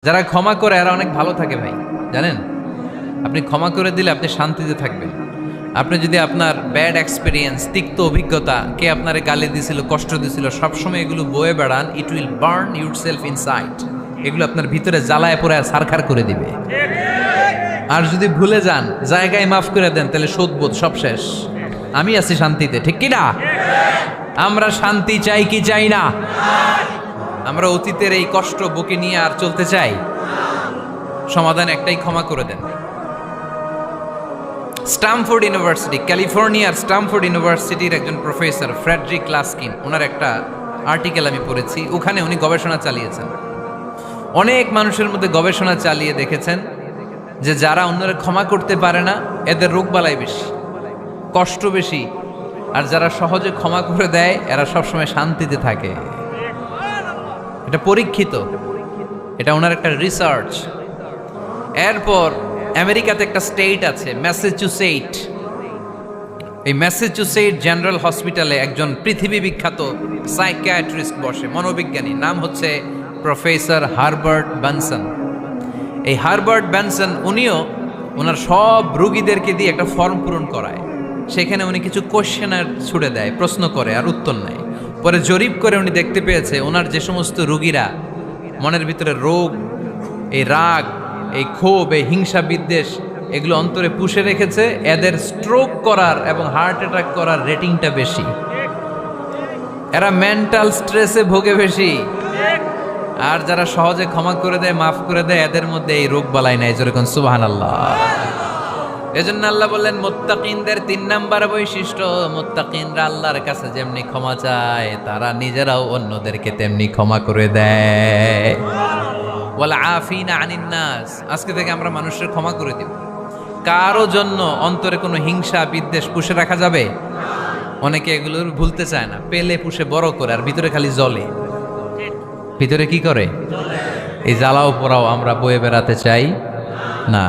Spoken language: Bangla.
যারা ক্ষমা করে এরা অনেক ভালো থাকে ভাই, জানেন? আপনি ক্ষমা করে দিলে আপনি শান্তিতে থাকবেন। আপনি যদি আপনার ব্যাড এক্সপিরিয়েন্স, তিক্ত অভিজ্ঞতা, কে আপনারে গালি দিছিল, কষ্ট দিছিল, সবসময় এগুলো বয়ে বেড়ান, it will burn your self inside. এগুলো আপনার ভিতরে জ্বালায় পড়ে সারখার করে দিবে। আর যদি ভুলে যান, জায়গায় মাফ করে দেন, তাহলে শোধবোধ সব শেষ। আমি আছি শান্তিতে, ঠিক কি না? আমরা শান্তি চাই কি চাই না? আমরা অতীতের এই কষ্ট বুকে নিয়ে আর চলতে চাই? সমাধান একটাই, ক্ষমা করে দেন। স্টামফোর্ড ইউনিভার্সিটি, ক্যালিফোর্নিয়ার স্টামফোর্ড ইউনিভার্সিটির একজন প্রফেসর ফ্রেডরিক লাস্কিন, ওনার একটা আর্টিকেল আমি পড়েছি। ওখানে উনি গবেষণা চালিয়েছেন, অনেক মানুষের মধ্যে গবেষণা চালিয়ে দেখেছেন যে যারা অন্যরা ক্ষমা করতে পারে না, এদের রোগবালাই বেশি, কষ্ট বেশি। আর যারা সহজে ক্ষমা করে দেয়, এরা সবসময় শান্তিতে থাকে। এটা পরীক্ষিত, এটা ওনার একটা রিসার্চ। এরপর আমেরিকাতে একটা স্টেট আছে ম্যাসাচুসেট। এই ম্যাসাচুসেট জেনারেল হসপিটালে একজন পৃথিবী বিখ্যাত সাইকিয়াট্রিস্ট বসে, মনোবিজ্ঞানী, নাম হচ্ছে প্রফেসর হারবার্ট বেনসন। এই হারবার্ট বেনসন উনিও ওনার সব রোগীদেরকে দিয়ে একটা ফর্ম পূরণ করায়। সেখানে উনি কিছু কোশ্চেনার ছুড়ে দেয়, প্রশ্ন করে আর উত্তর নেয়। পরে জরিপ করে উনি দেখতে পেয়েছে ওনার যে সমস্ত রোগীরা মনের ভিতরে রোগ, এই রাগ, এই ক্ষোভ, এই হিংসা বিদ্বেষ এগুলো অন্তরে পুষে রেখেছে, এদের স্ট্রোক করার এবং হার্ট অ্যাটাক করার রেটিংটা বেশি। এরা মেন্টাল স্ট্রেসে ভোগে বেশি। আর যারা সহজে ক্ষমা করে দেয়, মাফ করে দেয়, এদের মধ্যে এই রোগ বালাই নাই। যেরকম সুবহানাল্লাহ। এজন্য আল্লাহ বললেন মুত্তাকিনদের 3 নাম্বার বৈশিষ্ট্য, মুত্তাকিনরা আল্লাহর কাছে যেমনি ক্ষমা চায়, তারা নিজেরাও অন্যদেরকে তেমনি ক্ষমা করে দেয়। ওয়াল আফিনা আনিন নাস, আজকে থেকে আমরা মানুষের ক্ষমা করে দিব। কারো জন্য অন্তরে কোনো হিংসা বিদ্বেষ পুষে রাখা যাবে? অনেকে এগুলোর ভুলতে চায় না, পেলে পুষে বড় করে, আর ভিতরে খালি জ্বলে। ভিতরে কি করে? এই জ্বালাও পোড়াও আমরা বয়ে বেড়াতে চাই না।